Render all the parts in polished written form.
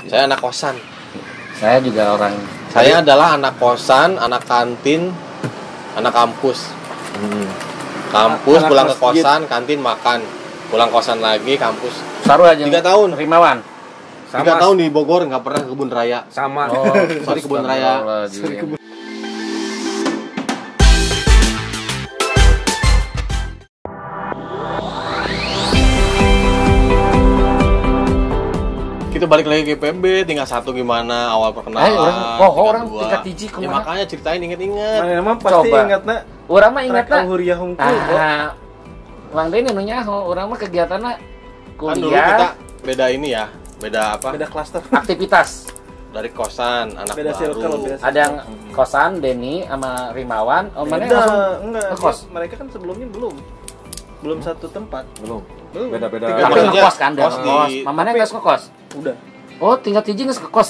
Saya anak kosan. Saya juga orang. Saya adalah anak kosan, anak kantin, anak kampus. Kampus Anak pulang ke masjid. kosan, kantin makan, pulang kosan lagi kampus. Saru aja. 3 tahun. Rimawan. 3 tahun di Bogor, nggak pernah ke kebun raya. Sama. Oh, Sorry, kebun raya. Astagfirullahaladzim. Kita balik lagi ke PB, tinggal satu gimana awal perkenalan. orang dua. tingkat hiji Ya kemana? makanya ceritain inget-inget. Mana mah pasti Coba. ingat nak. Orang mah ingat Trek Al-Huriyah Hungkul. Mang Deni nunya orang mah kegiatannya Kan dulu kita kuliah, beda ini ya, beda apa? Beda klaster. aktivitas. Dari kosan, anak Beda baru. circle, beda Ada yang kosan, Deni sama Rimawan. Oh, mana Beda, langsung enggak. ngekos? Mereka kan sebelumnya belum satu tempat. Belum. Belum. Beda-beda. Tiga tapi maksudnya ngekos kan, kos dan di- ngekos. Mamanya nggak ngekos. Udah. Oh, tingkat hiji nggak ngekos.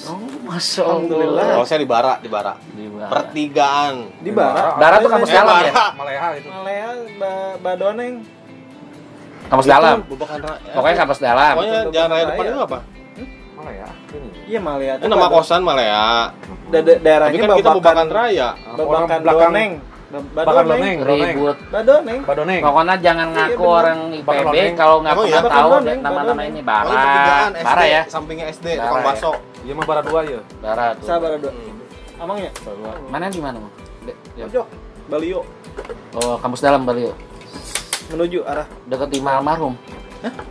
Oh, masya Alhamdulillah. Kalau saya di Bara, di Bara. Di Bara. Pertigaan. Di Barat. Darat tuh kampus dalam ya? Maleha itu. Malaya, Badoneng. Kampus dalam. Bukan Raya. Pokoknya kampus dalam. Pokoknya jalan raya depan itu apa? Maleha. Ini. Iya Malaya. Ini nama kosan Malaya. Tapi Daerahnya kan kita Babakan Raya. Babakan belakang. Doneng. Bakan Doneng. Ribut. Badoneng. Badoneng. Pokoknya jangan Iya, ngaku bener. orang Bakal IPB Doneng. kalau nggak Emang pernah iya? tahu Bakal Doneng, nama-nama Doneng. ini. Pokoknya Bara. pertigaan SD, Bara ya. sampingnya SD, Bara tukang ya. bakso. Iya mah bara dua ya. Bara tuh. Sabar ada. Amangnya. Mana di mana? Mo? Ya. Pojok. Balio. Oh, kampus dalam Bali. Menuju arah. Dekat lima almarhum.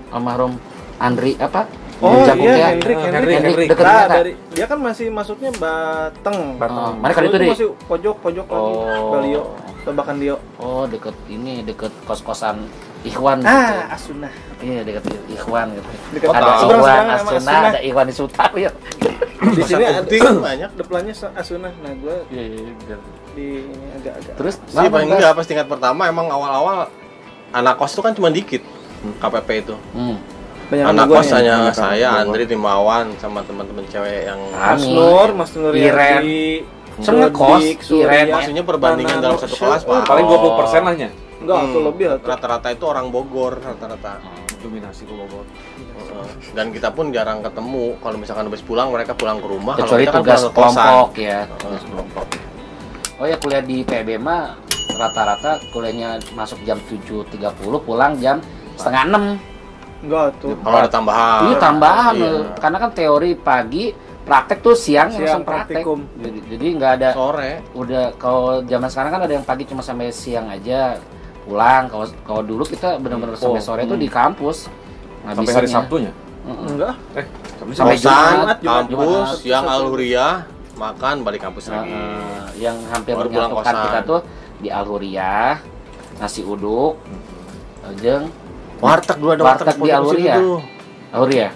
Almarhum Andri apa? Oh Jakung iya, ya? Hendrik. Dekat Nah, mana? dari dia kan masih masuknya Bateng. Oh, mana kali itu deh? masih pojok lagi. Oh. Balio. Babakan Dio. Oh, deket ini, deket kos-kosan Ikhwan. Ah, Asunah. Iya, deket Ikhwan gitu. Dekat Ada tahu. Ikhwan seberang-seberangan sama Asuna, Asunah. ada Ikhwan di Sutar ya. Di sini ada Penting banyak. depannya Asunah. Nah, gua Iya, iya. di ini agak-agak. Terus Sih paling enggak pas tingkat pertama emang awal-awal anak kos itu kan cuma dikit. KPP itu. banyak Anak gua kos nih. hanya banyak saya, anak gua. Andri, Timawan sama teman-teman cewek yang Mas Kami. Nur, Mas Nur Iren. Yati, Semua Dodik, kos, Surya, Iren. maksudnya perbandingan Tanah, dalam satu kelas, Pak. Paling 20% lah nya. Enggak, atau lebih atau Rata-rata itu orang Bogor rata-rata. Dominasi ke Bogor. Dan kita pun jarang ketemu. Kalau misalkan habis pulang mereka pulang ke rumah. Kalau kecuali kita kan tugas pulang ke kosan. kelompok ya. Tugas kelompok. Oh ya, kuliah di PB mah rata-rata kuliahnya masuk jam 7.30, pulang jam setengah 6. enggak tuh. Kalau ada tambahan. Iya, tambahan. Iya. Karena kan teori pagi, praktek tuh siang langsung praktek. praktikum. Jadi nggak ada. Sore. Udah kalau zaman sekarang kan ada yang pagi cuma sampai siang aja pulang. Kalau dulu kita benar-benar sampai sore itu di kampus. Sampai hari Sabtunya. Enggak. Sampai Kosan, Jumat, kampus, Jumat. siang Al-Huriyah, makan, balik kampus lagi. Yang hampir Baru pulang menyatukan kosan. kita tuh di Al-Huriyah, nasi uduk, jeung Warteg dulu ada warteg di pojok Al-Huriyah. situ tuh. Al-Huriyah.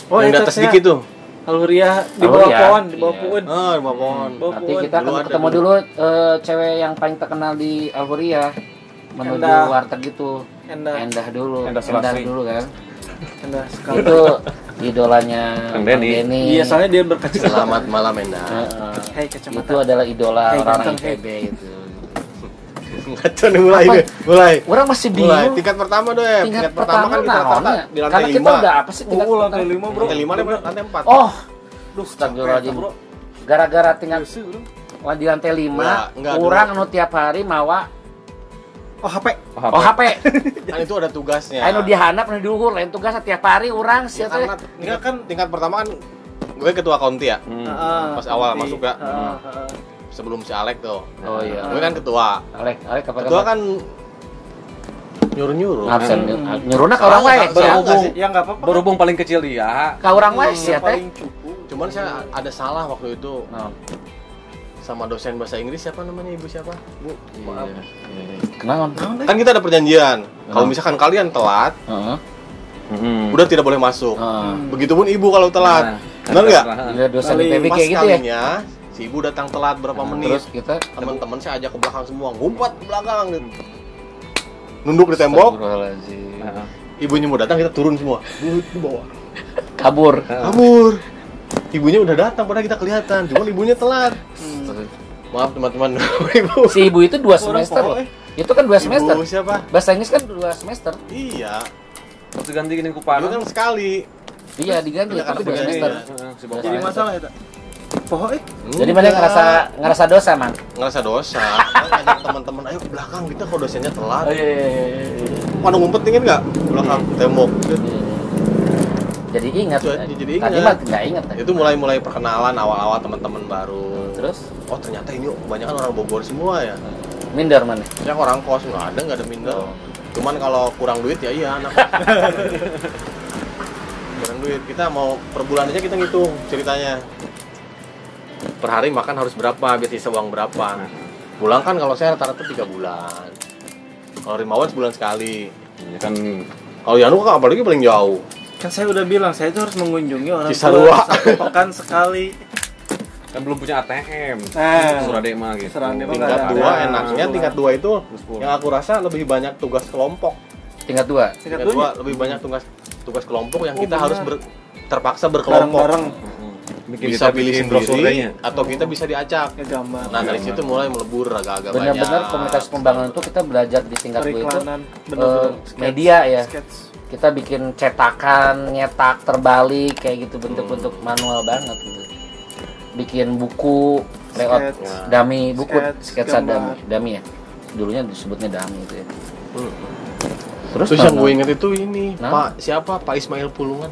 Oh, Yang di itu atas saya. dikit tuh. Al-Huriyah di bawah Al-Huriyah. pohon, di bawah Iya. pohon. Di bawah pohon. Bawah Nanti pohon. kita Dulu ada ketemu dulu. dulu cewek yang paling terkenal di Al-Huriyah menuju Endah. warteg itu. Endah. Endah dulu. Endah Selasih. dulu kan. Endah sekali. Itu idolanya Kang Kang Denny. Denny. Iya, soalnya dia berkaca. Selamat malam, Enda. Heeh. Hai kacamata. Itu adalah idola Hey, orang-orang ganteng, IPB itu. Ngaco nih mulai Apa? deh. Mulai. Orang masih Mulai. bingung. Tingkat pertama deh. Tingkat pertama kan kita naonnya? rata di lantai Karena kita 5. udah apa sih tingkat Oh, lantai pertama? 5, Bro. Lantai 5 lantai 4. Oh, Duh, astagfirullahaladzim. capek, Bro. Gara-gara tingkat Biasa, Bro. di lantai 5, Enggak, kurang anu tiap hari mawa Oh, HP. oh HP. Kan itu ada tugasnya. Anu dihandap anu diukur lain tugas tiap hari urang sia teh. Karena enggak kan tingkat pertama kan gue ketua konti ya. Heeh. Pas awal masuk ya. Heeh. Sebelum si Alek tuh. Oh iya. Gue kan ketua. Alek kapan Ketua kan nyuruh-nyuruh. absen nyuruhna ka urang wae. Salah sia. nggak sih? Ya enggak apa-apa. Berhubung paling kecil dia. Ka urang wae sia teh. Paling cukup. Cuman saya ada salah waktu itu Oh, sama dosen bahasa Inggris siapa namanya, ibu siapa? Bu, maaf. kenaon? Kan kita ada perjanjian. Kalau misalkan kalian telat, Heeh. udah tidak boleh masuk. Heeh. Begitupun ibu kalau telat. Benar nggak? Iya dosen Kali IPB Pas kayak gitu ya. kalinya si ibu datang telat berapa menit. Terus kita Teman-teman saya ajak ke belakang semua, ngumpet ke belakang gitu. Nunduk di tembok, Astagfirullahaladzim. ibunya mau datang kita turun semua. Duduk di bawah. Kabur. Kabur. Ibunya udah datang padahal kita kelihatan, cuman ibunya telat. Maaf teman-teman. Ibu. Si ibu itu 2 Orang semester loh. pokoknya. Itu kan 2 semester. Ibu siapa? Bahasa Inggris kan 2 semester. Iya. Terus ganti gini Ibu kupang. kan sekali. Iya diganti Pindah tapi 2 kategori, semester. ya. Si bapak Jadi itu. masalah itu. Poho Jadi mana ngerasa dosa, Mang? ngerasa dosa. Kan ngajak teman-teman, ayo ke belakang kita kalau dosennya telat. Iya. Pada ngumpet ingin nggak? Belakang tembok. Jadi ingat. Jadi Tadi ingat. mah nggak ingat. Itu mulai perkenalan awal-awal teman-teman baru. Terus Oh ternyata ini kebanyakan orang Bogor semua ya. minder mana? Ya orang kos nggak ada minder. Oh. Cuman kalau kurang duit ya iya anak. Kurang duit kita mau per bulan aja kita ngitung ceritanya. Per hari makan harus berapa, biar sisa uang berapa. Pulang kan kalau saya rata-rata 3 bulan. Kalau Rimawan sebulan sekali. Ya kan Kalau Yanu kan apalagi paling jauh. kan saya udah bilang saya itu harus mengunjungi orang Sisa tua 2. 1 pekan sekali. belum punya ATM. Nah, Suradek mah gitu. Suradek mah Tingkat ada. 2 enaknya tingkat 2 itu Terus pulang. yang aku rasa lebih banyak tugas kelompok. Tingkat 2. tingkat Tingkat 2 2 lebih banyak tugas kelompok yang Oh, kita benar. harus terpaksa berkelompok. bareng-bareng Bisa pilih sendiri atau kita bisa diacak. ya gambar. Nah dari situ mulai melebur agak-agak banyak. Benar-benar komunikasi pembangunan itu kita belajar di tingkat 2 itu Periklanan bener-bener sketch, media ya. sketch. Kita bikin cetakan, nyetak terbalik kayak gitu bentuk-bentuk manual banget gitu. Bikin buku layout Sketch. dummy, buku sketsa gambar. dummy ya. Dulunya disebutnya dummy itu ya. Terus Pak, yang gue inget itu ini Nah? Pak siapa Pak Ismail Pulungan.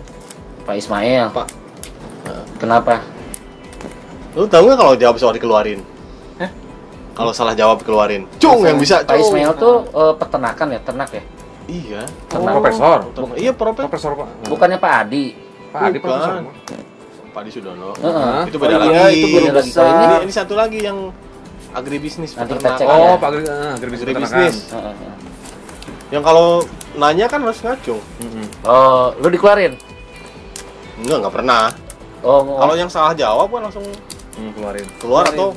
Pak Ismail. Pak. Kenapa? Lu tahu nggak kalau jawab soal dikeluarin? Hah? Kalau salah jawab dikeluarin. Cung yang bisa. Pak Cung. Ismail tuh peternakan ya, ternak ya. Iya. Ternak. Profesor. Iya profesor. Profesor Pak. Bukannya Pak Adi. Pak Adi Bukan. profesor. Pak Di Sudono. Heeh. Itu beda Oh lagi. iya, itu guru Beda lagi. besar. Kalau Ini satu lagi yang agribisnis Nanti kita peternak. cek. Oh, Ya. Pak agribisnis peternakan. Agribisnis. Heeh. Yang kalau nanya kan harus ngacung. Oh, lu dikeluarin? Enggak pernah. Oh, Kalau yang salah jawab kan langsung Keluarin. keluar atau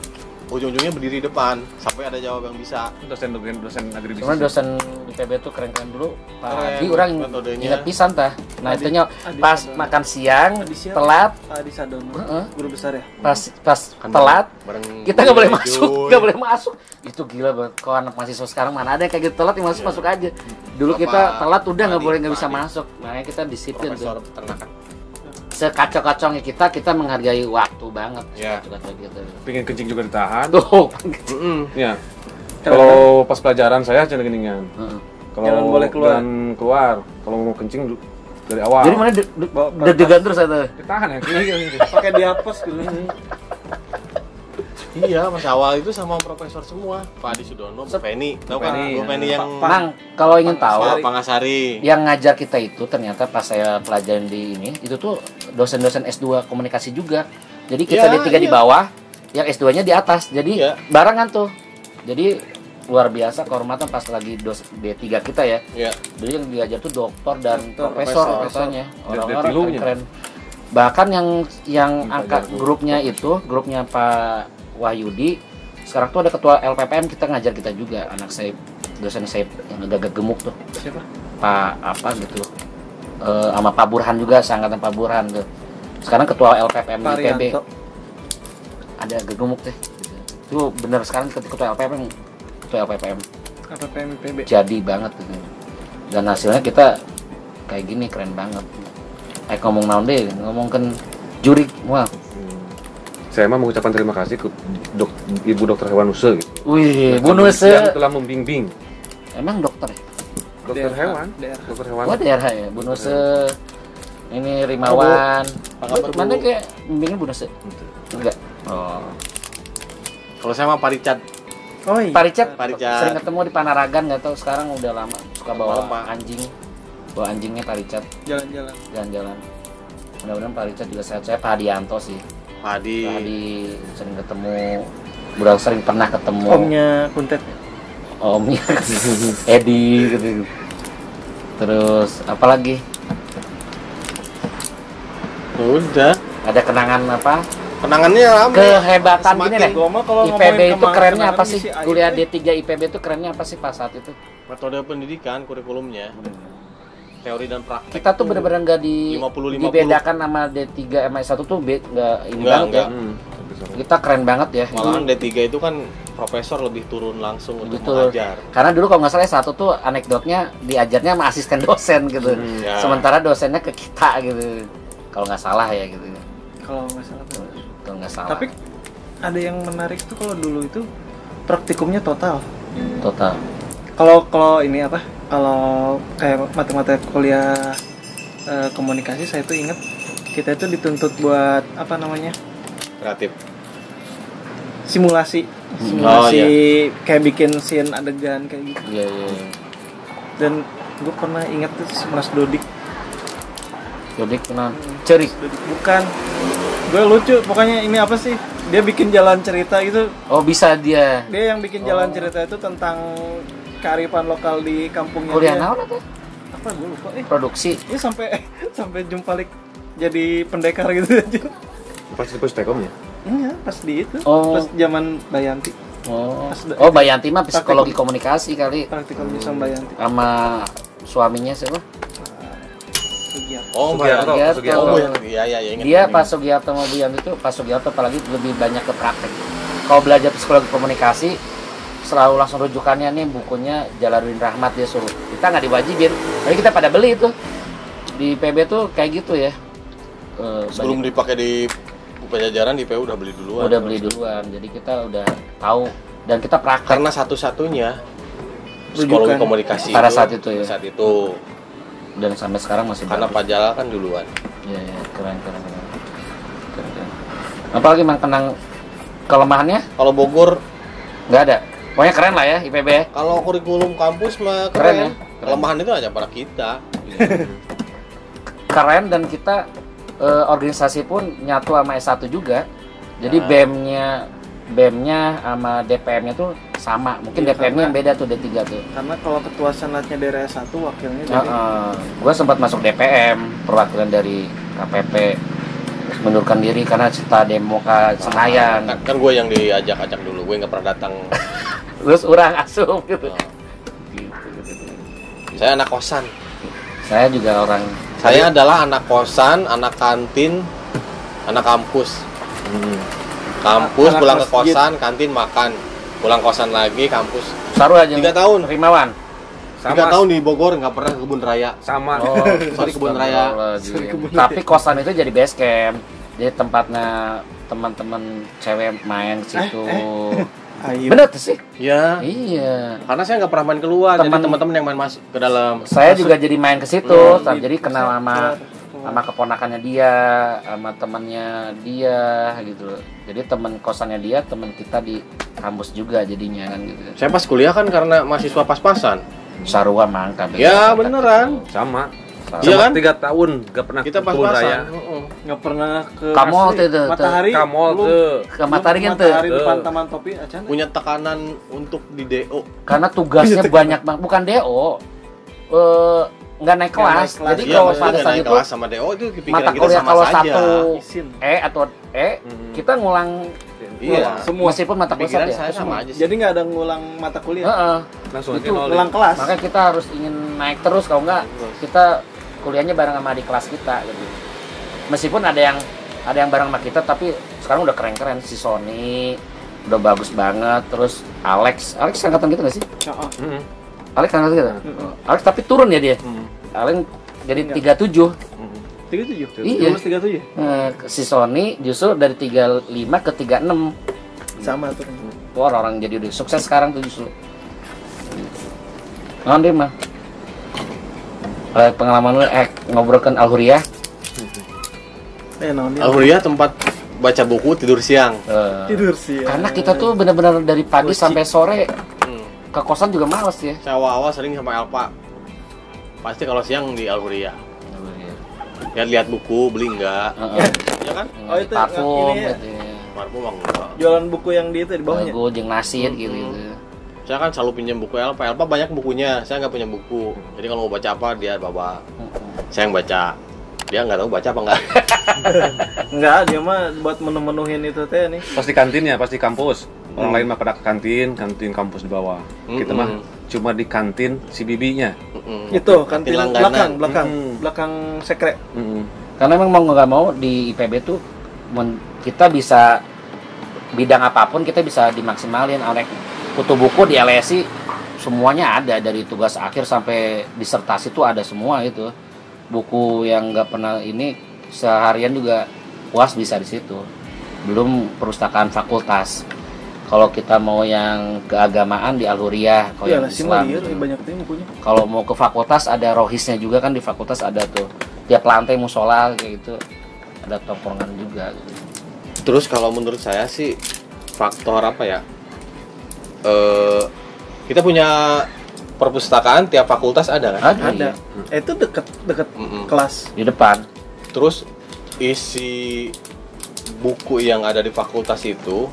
ujung-ujungnya berdiri depan sampai ada jawab yang bisa. Dosen agribisnis. cuman dosen IPB tuh keren-keren dulu. Pak Keren, Adi orang metodenya. ingat pisan tah. Nah, Adi- itunya Adi pas siapa? makan siang Adi siapa? telat, Adi Sadono, Heeh. guru besar ya. pas Kan telat bareng kita nggak boleh Cuy. masuk, nggak boleh masuk. Itu gila banget. Kalau anak mahasiswa sekarang mana ada yang kayak gitu telat yang masuk Iya. masuk aja. Dulu Bapak kita telat udah nggak Adi, boleh nggak Pak bisa Adi. masuk. Makanya kita disiplin Profesor tuh. peternakan. Sekacau-kacaunya kita menghargai waktu banget. Iya. Sekacau-kacau gitu. Pingin kencing juga ditahan. Tuh. Ya. Kalau pas pelajaran saya jangan geningan. Heeh. Kalau Jangan boleh keluar. jangan keluar. Kalau mau kencing dari awal. Jadi mana Bawa deg-degan terus ada. ditahan ya. pakai dihapus gitu. Iya, pas awal itu sama profesor semua. Pak Adi Sudono, Bu Penny, tahu kan? Penny, Bu Penny yang Mang, kalau ingin tahu Pak Pangasari. yang ngajar kita itu ternyata pas saya pelajarin di ini itu tuh dosen-dosen S2 komunikasi juga. Jadi kita Ya, D3 di iya. bawah, yang S2-nya di atas. Jadi Iya. barengan tuh. Jadi luar biasa kehormatan pas lagi D3 kita ya. Iya. Jadi yang diajar tuh dokter dan Dokter, profesor profesor. katanya. Dan Orang-orang D3-nya. keren. Bahkan yang Pak angkat Jago. grupnya itu, grupnya Pak Wahyudi, sekarang tuh ada ketua LPPM kita ngajar kita juga, anak saya, dosen saya yang agak gemuk tuh. Siapa? Pak apa gitu. Sama Pak Burhan juga, seangkatan Pak Burhan tuh. Sekarang ketua LPPM di Pak IPB. Rianto. Ada agak gemuk deh. Gitu. Itu bener sekarang ketua LPPM, ketua LPPM. Apa PMPB? Jadi banget gitu. Dan hasilnya kita kayak gini keren banget. Ngomong naon deh, ngomongkan juri, wah. Saya mah mengucapkan terima kasih ke Ibu Dokter Hewan Nuse gitu. Wih, Bu Yang Nuse. telah membimbing Emang dokter ya? dokter DRH. hewan. DRH. Dokter hewan. Oh, DRH ya, Bu Nuse. Ini Rimawan. Apa kabar, Bu? Mana kayak bimbingnya Bu Nuse? Enggak. Oh. Kalau saya mah Pak Richard. Oh iya. Pak Richard Pak Richard. sering ketemu di Panaragan, nggak tahu sekarang udah lama suka bawa Lama. anjing. Bawa anjingnya Pak Richard Jalan-jalan. jalan-jalan. Mudah-mudahan Pak Richard juga sehat. Saya Pak Hadianto sih. Pak Adi. Tadi sering ketemu, udah sering pernah ketemu. Omnya Kuntet. Omnya Edi gitu. Terus apa lagi? Udah. Ada kenangan apa? Kenangannya rame. Kehebatan gini Semakin deh. Gua mah kalau IPB ngomongin itu kerennya apa kenangan sih? si Aib Kuliah teh. D3 IPB itu kerennya apa sih pas saat itu? Metode pendidikan, kurikulumnya, teori dan praktek. Kita tuh benar-benar nggak 50-50. dibedakan sama D3 sama S1 tuh nggak ini Enggak, banget ya. Kita keren banget ya. Malahan D3 itu kan profesor lebih turun langsung untuk Betul. mengajar. Karena dulu kalau nggak salah S1 tuh anekdotnya diajarnya sama asisten dosen gitu. Ya. Sementara dosennya ke kita gitu. kalau nggak salah ya gitu. Kalau nggak salah. Kalau nggak salah. Tapi ada yang menarik tuh kalau dulu itu praktikumnya total. Kalau ini apa? Kalau kayak mata-mata kuliah komunikasi, saya tuh ingat kita itu dituntut buat apa namanya? Kreatif. Simulasi Oh, kayak bikin scene adegan kayak gitu. Iya. Dan gue pernah ingat tuh Mas Dodik. Jadi pernah cerik. Bukan, gue lucu pokoknya. Ini apa sih, dia bikin jalan cerita gitu. Oh bisa dia. Dia yang bikin jalan cerita itu tentang kearifan lokal di kampungnya Kuliah dia. naon tuh? Apa gue lupa. Produksi. Ini sampai Jumpalik jadi pendekar gitu aja. Pas di Pustekom ya? Iya, pas di itu. Oh. Pas zaman Bayanti. Oh Bayanti mah psikologi komunikasi kali. Praktikumnya sama Bayanti. Sama suaminya siapa? Sugiarto. Oh, Sugiarto. Oh, yang iya ingat. Dia Pak Sugiarto mau Bian itu, Pak Sugiarto apalagi lebih banyak ke praktek. Kalau belajar psikologi komunikasi selalu langsung rujukannya nih bukunya Jalaluddin Rahmat, dia suruh. Kita nggak diwajibin, tapi kita pada beli itu. Di PB tuh kayak gitu ya. Sebelum dipakai di Pajajaran di PU udah beli duluan. Udah beli duluan, jadi kita udah tahu dan kita praktek. Karena satu-satunya psikologi Rujukan. komunikasi Pada saat itu ya. Saat itu. Dan sampai sekarang masih Karena bagus. Pak Jalal kan duluan. Iya, keren. Apalagi Mang Kenang kelemahannya? Kalau Bogor, Nggak ada. Pokoknya keren lah ya IPB ya. kalau kurikulum kampus mah Keren ya? keren. Kelemahan itu hanya pada kita. Keren dan kita organisasi pun nyatu sama S1 juga. Jadi BEM-nya sama DPM-nya tuh sama. Mungkin Iya, DPM-nya yang karena- beda tuh D3 tuh. Karena kalau ketua senatnya dari S1, wakilnya dari Gue sempat masuk DPM, perwakilan dari KPP, terus mundurkan diri karena cita demo ke Senayan. Kan gue yang diajak-ajak dulu, gue nggak pernah datang. Terus orang asuh gitu. Oh. Saya anak kosan. Saya juga orang. Saya adalah anak kosan, anak kantin, anak kampus. Kampus Anak pulang ke masjid. kosan, kantin makan, pulang kosan lagi kampus. Saru aja. 3 tahun. Rimawan. 3 tahun di Bogor nggak pernah ke kebun raya. Sama. Oh, Sorry, kebun raya. astagfirullahaladzim. Tapi kosan itu jadi base camp. Jadi tempatnya teman-teman cewek main ke situ. Ayo. Bener tuh sih? Ya. Iya. Karena saya nggak pernah main keluar, jadi Teman- teman-teman yang main masuk ke dalam. Saya juga jadi main ke situ, jadi kenal Bisa sama keponakannya dia, sama temannya dia gitu. Jadi teman kosannya dia, teman kita di kampus juga jadinya kan gitu. Saya pas kuliah kan karena mahasiswa pas-pasan. Sarua mang KBG. Ya, beneran. Sama. Iya kan? 3 tahun gak pernah Kita ke kebun raya. pas-pasan. Nggak pernah ke Kamol asli. tuh itu, Matahari. Kamol belum. tuh. Ke Matahari kan tuh. Matahari depan Taman Topi acan. Punya tekanan untuk di DO. Karena tugasnya banyak banget, bukan DO. Nggak naik kelas. naik kelas. Jadi Iya, kalau maksudnya pada nggak saat naik itu kelas sama DO itu pikiran mata kita kuliah sama kalau saja. satu Isin. atau kita ngulang Iya. Semua. meskipun mata kuliah Pikiran ya. saya sama aja sih. Jadi nggak ada ngulang mata kuliah. Heeh. Langsung Itu aja nol. Ngulang kelas. Makanya kita harus ingin naik terus, kalau enggak kita kuliahnya bareng sama adik kelas kita gitu. Meskipun ada yang bareng sama kita, tapi sekarang udah keren-keren. Si Sony udah bagus banget, terus Alex angkatan kita nggak sih? Oh, Alex angkatan kita. Alex tapi turun ya dia. Alex jadi 37. 37. Iya. Lulus 37. Si Sony justru dari 35 ke 36. Sama tuh. Wah, orang jadi udah sukses sekarang tuh justru. Nanti mah. Pengalaman lu ngobrolkan Al-Huriyah. Naon dia? Alhamdulillah tempat baca buku tidur siang. Tidur sih. Karena kita tuh benar-benar dari pagi sampai sore ke kosan juga males ya. Saya awal-awal sering sama Elpa. Pasti kalau siang di Alhuria. Lihat buku, beli enggak? Ya kan? Oh, itu parfum ini ya. gitu ya. Parfum mah enggak. Jualan buku yang di itu di bawahnya. Gue jeung nasi gitu gitu. Saya kan selalu pinjam buku Elpa. Elpa banyak bukunya, saya nggak punya buku. Jadi kalau mau baca apa dia bawa. Saya yang baca. Dia nggak tahu baca apa enggak. Enggak, dia mah buat menu-menuhin itu teh nih. Pasti kantin ya, pasti kampus. Orang lain mah pada ke kantin kampus di bawah. Kita mah cuma di kantin si bibinya. Itu kantin langganan. belakang sekre. Karena memang mau nggak mau di IPB tuh kita bisa bidang apapun kita bisa dimaksimalin oleh kutu buku di LSI semuanya ada dari tugas akhir sampai disertasi tuh ada semua itu. Buku yang nggak pernah ini seharian juga puas bisa di situ. Belum perpustakaan fakultas. Kalau kita mau yang keagamaan di Al-Huriyah, kalau yang Islam. Iya, banyak tuh bukunya. Kalau mau ke fakultas ada rohisnya juga kan, di fakultas ada tuh. Tiap lantai musola kayak gitu. Ada tongkrongan juga gitu. Terus kalau menurut saya sih faktor apa ya? Kita punya perpustakaan tiap fakultas ada kan? Ada. Iya. Itu deket kelas. Di depan. Terus isi buku yang ada di fakultas itu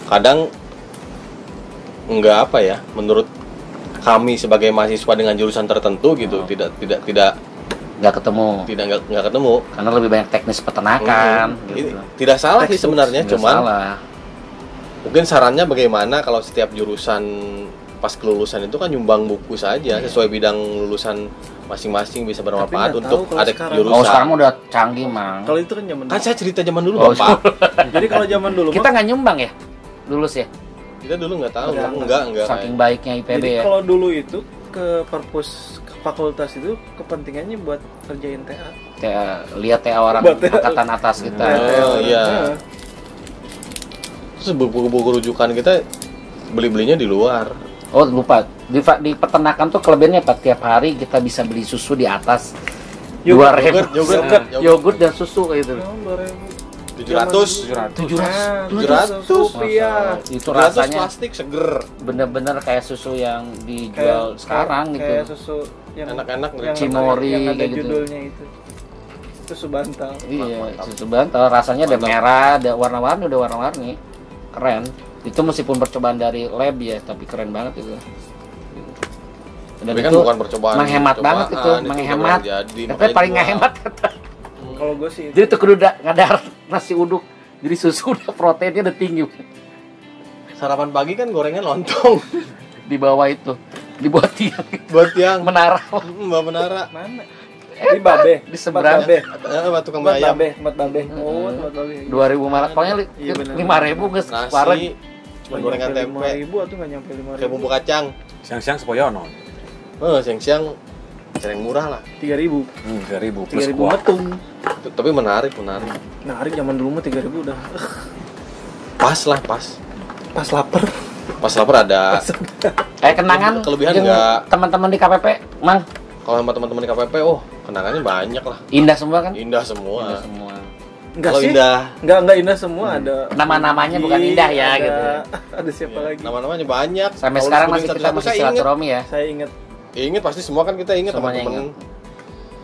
kadang enggak apa ya, menurut kami sebagai mahasiswa dengan jurusan tertentu gitu, tidak Nggak ketemu. nggak ketemu. Karena lebih banyak teknis peternakan gitu. Tidak salah sih sebenarnya, Nggak cuman salah. mungkin sarannya bagaimana kalau setiap jurusan pas kelulusan itu kan nyumbang buku saja sesuai bidang lulusan masing-masing, bisa bermanfaat nggak untuk tahu kalau ada sekarang. jurusan. Oh, sekarang udah canggih, Mang. Kalau itu kan zaman Kan saya cerita zaman dulu, Oh, Bapak. Jadi kalau zaman dulu Kita nggak nyumbang ya? Lulus ya? Kita dulu nggak tahu, Enggak. enggak. Saking baiknya IPB jadi ya. kalau dulu itu ke fakultas itu kepentingannya buat kerjain TA. Lihat ya orang Buat TA. angkatan atas kita. Oh, iya. Terus buku-buku rujukan kita beli-belinya di luar. Oh, lupa. Di peternakan tuh kelebihannya apa? Tiap hari kita bisa beli susu di atas Yogurt, 2.000. Yogurt dan susu gitu. 700 700 rupiah. Itu 700 rasanya plastik seger. bener-bener kayak susu yang dijual sekarang gitu. Kayak susu yang Enak-enak, yang Cimori yang ada kayak gitu. judulnya itu. Susu bantal. Iya, susu bantal rasanya ada Mantap. merah, ada warna-warni, udah warna-warni. Keren. Itu meskipun percobaan dari lab ya, tapi keren banget itu. Dan Tapi kan itu bukan percobaan. menghemat banget itu, percobaan, menghemat. jadi, Tapi makanya paling nggak dijual. hemat kata. Kalau gue sih Jadi tuh kudu ngadar nasi uduk. Jadi susu udah proteinnya udah tinggi Sarapan pagi kan gorengan lontong. di bawah itu. Dibuat tiang Buat yang menara Mbak Menara. mana? Di Babe, di seberang. Babe. Tempat tukang Tempat ayam. Babe, tempat Babe. Oh, tempat Babe. 2.000 malah. Pokoknya Iya, bener. 5.000 ke sekarang. Nasi, cuma gorengan tempe, 5.000 atau nggak nyampe 5.000. kayak bumbu kacang. Siang-siang sepoyono. Siang-siang cereng murah lah. 3.000. 3.000 plus 3.000 kuah. metung. Tapi menarik. Narik zaman dulu mah 3.000 udah. Pas lah, pas. Pas lapar. Pas lapar ada. Kenangan Kelebihan jeung nggak? teman-teman di KPP, Mang. Kalau sama teman-teman di KPP, kenangannya banyak lah. Indah semua kan? Indah semua. Indah semua. Enggak Kalau sih. indah, Enggak indah semua ada. Nama-namanya bukan indah ya ada, gitu. Ada siapa lagi? nama-namanya banyak. Sampai Kalau sekarang disebutin masih kita satu-satu, masih saya inget. silaturahmi ya. Saya ingat Ingat pasti semua kan kita ingat Semuanya teman-teman.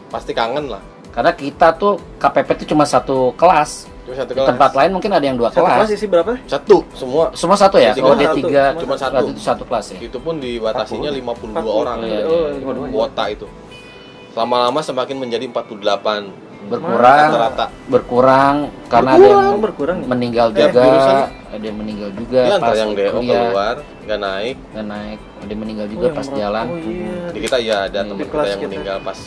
Pasti kangen lah. Karena kita tuh KPP tuh cuma satu kelas. Cuma satu Di kelas. tempat lain mungkin ada yang 2 satu kelas kelas. isi berapa? Satu semua. Semua satu ya? Tiga Oh, satu. D3 Cuma satu. Berarti itu satu kelas ya? Itu pun dibatasinya 52 40. orang. Iya, Oh, iya. Kuota itu. Lama-lama semakin menjadi 48 Berkurang, rata-rata. berkurang karena ada Oh, yang berkurang ya? meninggal jurusan. juga, ada yang meninggal juga Ya, pas antara yang DO kuliah, keluar nggak naik. nggak naik, ada yang meninggal Oh, juga yang pas merokok. jalan, Oh iya. Di kita ya ada Di teman kita kelas yang kita. meninggal pas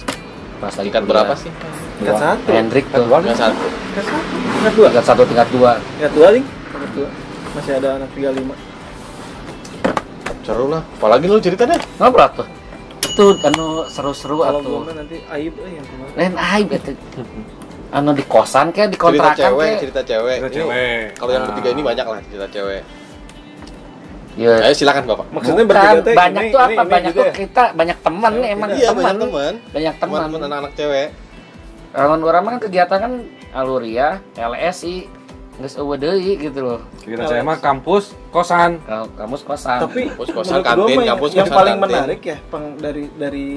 pas lagi tingkat kuliah. berapa sih? Tingkat satu. Hendrik tuh, Tingkat satu. Tingkat satu. Tingkat dua. tingkat 1, tingkat 2. Tingkat dua ling. Tingkat dua. Masih ada anak 35. Seru lah. Apalagi lu cerita deh. Ngobrol tuh. Itu anu seru-seru Kalau atuh. gua mah nanti aib yang kemarin. Lain aib itu. Anu di kosan kayak di Cerita kontrakan cewek, kayak. cerita cewek. Cerita Ini cewek. Kalau yang Nah. bertiga ini banyak lah cerita cewek. Ya. Ayo silakan Bapak. Maksudnya Bukan, bertiga teh banyak ini- tuh ini- apa? ini Banyak juga tuh ya? kita banyak teman nih emang Iya, teman. banyak teman. Banyak teman. Teman-teman anak-anak cewek. Lawan orang mah kan kegiatan kan Aluria, LSI, geus eueuh deui gitu loh. Kita saya mah kampus kosan. Kalau kamus kosan. Tapi Kampus, kosan, menurut gua kantin, mah kampus, yang kosan, paling kantin. menarik ya dari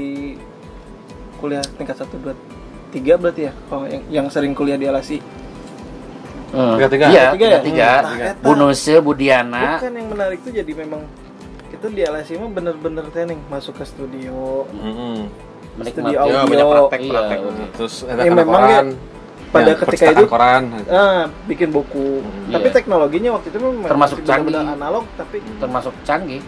kuliah tingkat 1 2 3 berarti ya kalau yang sering kuliah di LSI. Tiga-tiga. Iya, Tiga ya? tiga. Nah, eta. Bu Nuse, Bu Diana. Bukan yang menarik tuh jadi memang kita di LSI mah bener-bener training masuk ke studio, Menikmati. studio audio. Ya, banyak praktek-praktek. Iya. Terus ada Ya, memang koran. pada Ya, ketika percetakan itu koran. bikin buku. Iya. Tapi teknologinya waktu itu memang Termasuk masih benar-benar canggih. analog tapi Termasuk canggih.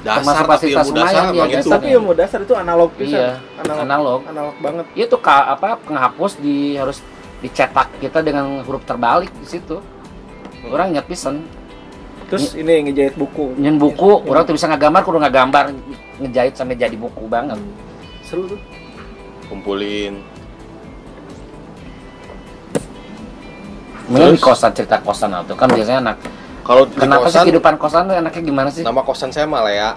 Dasar Termasuk tapi fasilitas ilmu dasar lumayan emang dia, itu. tapi ilmu dasar itu analog pisan. Iya, analog. Analog banget. Itu penghapus harus dicetak kita dengan huruf terbalik di situ. Orang ingat pisan. Terus ini ngejahit buku. Nyen buku, Iya. orang tuh bisa ngagambar, kudu ngagambar, ngejahit sampai jadi buku banget. Seru tuh. Kumpulin. Mending di kosan, cerita kosan atau kan biasanya anak. Kalau di Kenapa sih kosan, kehidupan kosan tuh enaknya gimana sih? nama kosan saya mah Lea.